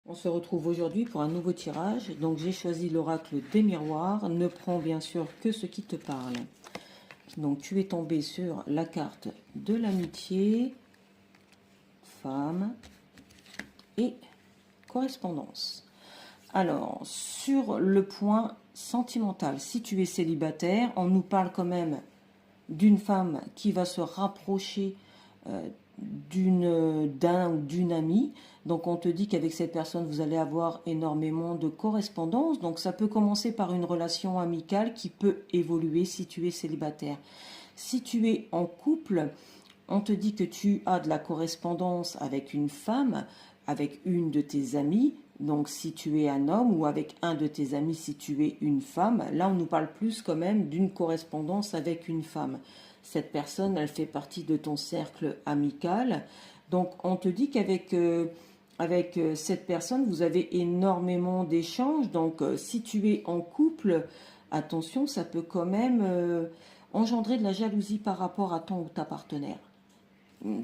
On se retrouve aujourd'hui pour un nouveau tirage. Donc j'ai choisi l'oracle des miroirs. Ne prends bien sûr que ce qui te parle. Donc tu es tombé sur la carte de l'amitié, femme et correspondance. Alors, sur le point sentimental, si tu es célibataire, on nous parle quand même d'une femme qui va se rapprocher d'un ou d'une amie. Donc on te dit qu'avec cette personne, vous allez avoir énormément de correspondance. Donc ça peut commencer par une relation amicale qui peut évoluer si tu es célibataire. Si tu es en couple, on te dit que tu as de la correspondance avec une femme, avec une de tes amies. Donc si tu es un homme ou avec un de tes amis si tu es une femme, là on nous parle plus quand même d'une correspondance avec une femme. Cette personne, elle fait partie de ton cercle amical. Donc on te dit qu'avec cette personne, vous avez énormément d'échanges. Donc si tu es en couple, attention, ça peut quand même engendrer de la jalousie par rapport à ton ou ta partenaire.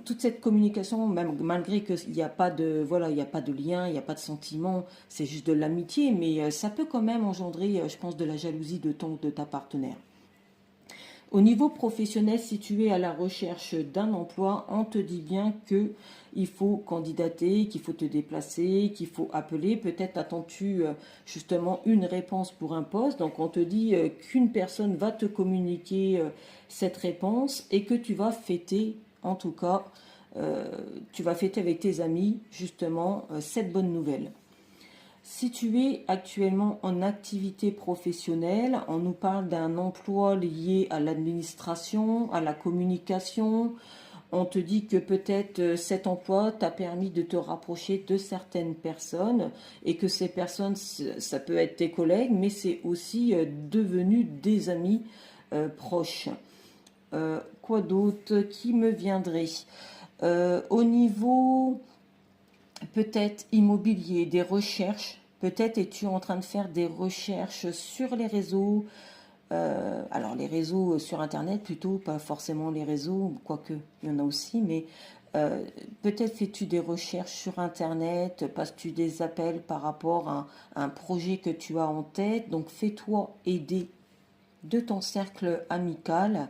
Toute cette communication, même malgré qu'il n'y a pas de voilà, il n'y a pas de lien, il n'y a pas de sentiment, c'est juste de l'amitié, mais ça peut quand même engendrer, je pense, de la jalousie de ton ou de ta partenaire. Au niveau professionnel, si tu es à la recherche d'un emploi, on te dit bien que il faut candidater, qu'il faut te déplacer, qu'il faut appeler. Peut-être attends-tu justement une réponse pour un poste. Donc on te dit qu'une personne va te communiquer cette réponse et que tu vas fêter, en tout cas, tu vas fêter avec tes amis justement cette bonne nouvelle. Si tu es actuellement en activité professionnelle, on nous parle d'un emploi lié à l'administration, à la communication. On te dit que peut-être cet emploi t'a permis de te rapprocher de certaines personnes et que ces personnes, ça peut être tes collègues, mais c'est aussi devenu des amis proches. Quoi d'autre qui me viendrait au niveau peut-être immobilier, des recherches. Peut-être es-tu en train de faire des recherches sur les réseaux. Alors les réseaux sur Internet plutôt, pas forcément les réseaux, quoique il y en a aussi, mais peut-être fais-tu des recherches sur Internet, passes-tu des appels par rapport à un projet que tu as en tête. Donc fais-toi aider de ton cercle amical,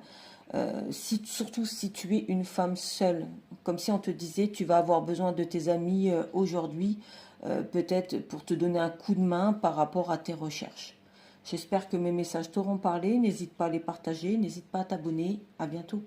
surtout si tu es une femme seule, comme si on te disait tu vas avoir besoin de tes amis aujourd'hui, peut-être pour te donner un coup de main par rapport à tes recherches. J'espère que mes messages t'auront parlé, n'hésite pas à les partager, n'hésite pas à t'abonner, à bientôt.